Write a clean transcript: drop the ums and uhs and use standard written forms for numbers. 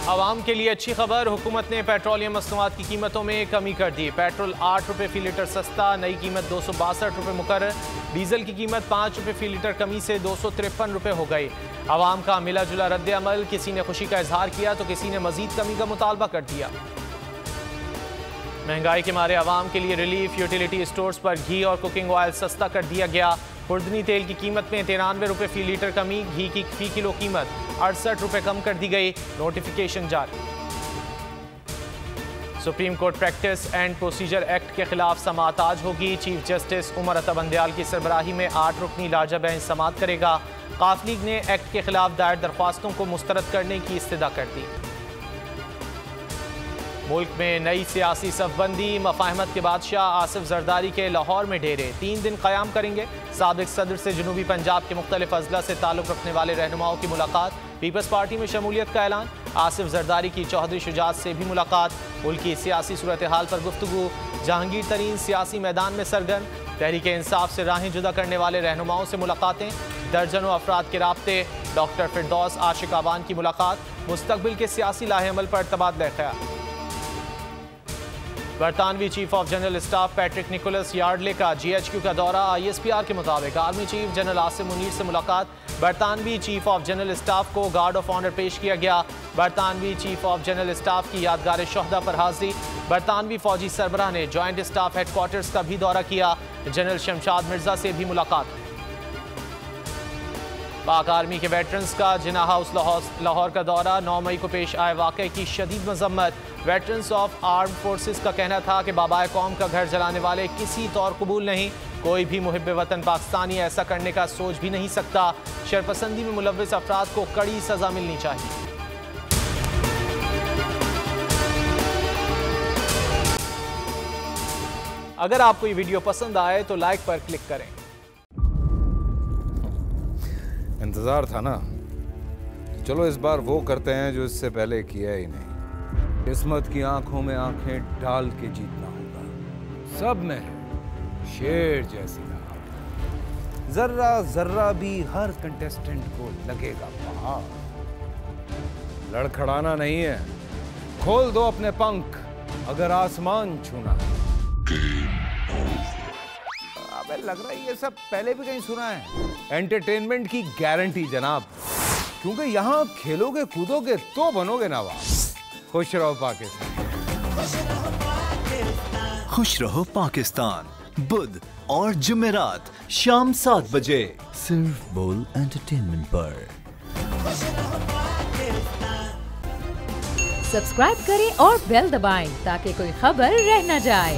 आवाम के लिए अच्छी खबर, हुकूमत ने पेट्रोलियम मसनूआत की कीमतों में कमी कर दी। पेट्रोल 8 रुपये फी लीटर सस्ता, नई कीमत 262 रुपये मुकर्रर। डीजल की कीमत 5 रुपये फी लीटर कमी से 253 रुपये हो गई। आवाम का मिला जुला रद्द अमल, किसी ने खुशी का इजहार किया तो किसी ने मजीद कमी का मुतालबा कर दिया। महंगाई के मारे आवाम के लिए रिलीफ, यूटिलिटी स्टोर्स पर घी और कुकिंग ऑयल सस्ता कर दिया गया। खुर्दनी तेल की कीमत में 93 रुपये फी लीटर कमी, घी की फी किलो कीमत 68 रुपये कम कर दी गई। नोटिफिकेशन जारी। Supreme court practice and procedure act के खिलाफ समाअत आज होगी। चीफ जस्टिस उमर अता बंदयाल की सरबराही में 8 रुकनी लार्जा बेंच समाअत करेगा। काफ लीग ने एक्ट के खिलाफ दायर दरख्वास्तों को मुस्तरद करने की इस्तदा कर दी। मुल्क में नई सियासी सफबंदी, मफाहमत के बादशाह आसिफ जरदारी के लाहौर में डेरे 3 दिन क़याम करेंगे। साबिक सदर से जनूबी पंजाब के मुख्तलिफ अजला से ताल्लुक़ रखने वाले रहनुमाओं की मुलाकात। पीपल्स पार्टी में शमूलियत का ऐलान। आसिफ जरदारी की चौधरी शुजात से भी मुलाकात। मुल्क की सियासी सूरत हाल पर गुफ्तगू। जहांगीर तरीन सियासी मैदान में सरगर्म। तहरीक इंसाफ से राहें जुदा करने वाले रहनुमाओं से मुलाकातें। दर्जनों अफराद के राब्ते। डॉक्टर फिरदौस आशिक आवान की मुलाकात। मुस्तकबिल के सियासी लाहेअमल पर तबादला ख्याल। बरतानवी chief of general staff Patrick Nicholas Yardley का GHQ का दौरा। ISPR के मुताबिक army chief general Asim Munir से मुलाकात। बरतानवी चीफ ऑफ जनरल स्टाफ को गार्ड ऑफ ऑनर पेश किया गया। बरतानवी चीफ ऑफ जनरल स्टाफ की यादगार शोहदा पर हाजिरी। बरतानवी फौजी सरबराह ने जॉइंट स्टाफ हेडक्वार्टर्स का भी दौरा किया। जनरल शमशाद मिर्जा से भी मुलाकात। पाक आर्मी के वेटरन्स का जिन्ना हाउस लाहौर का दौरा। 9 मई को पेश आए वाक़े की शदीद मजम्मत। वेटरन्स ऑफ आर्म्ड फोर्सेस का कहना था कि बाबाए कौम का घर जलाने वाले किसी तौर कबूल नहीं। कोई भी मुहिब्बे वतन पाकिस्तानी ऐसा करने का सोच भी नहीं सकता। शरपसंदी में मुलव्विस अफराद को कड़ी सजा मिलनी चाहिए। अगर आपको ये वीडियो पसंद आए तो लाइक पर क्लिक करें। इंतजार था ना, चलो इस बार वो करते हैं जो इससे पहले किया ही नहीं। किस्मत की आंखों में आंखें डाल के जीतना होगा। सब में है शेर जैसी राह, जर्रा जर्रा भी हर कंटेस्टेंट को लगेगा पहाड़। लड़खड़ाना नहीं है, खोल दो अपने पंख अगर आसमान छूना है। अबे लग रहा है ये सब पहले भी कहीं सुना है। एंटरटेनमेंट की गारंटी जनाब, क्योंकि यहाँ खेलोगे कूदोगे तो बनोगे नवाब। खुश रहो पाकिस्तान। खुश रहो पाकिस्तान बुध और जुमेरात शाम 7 बजे सिर्फ बोल एंटरटेनमेंट पर। सब्सक्राइब करें और बेल दबाएं ताकि कोई खबर रह न जाए।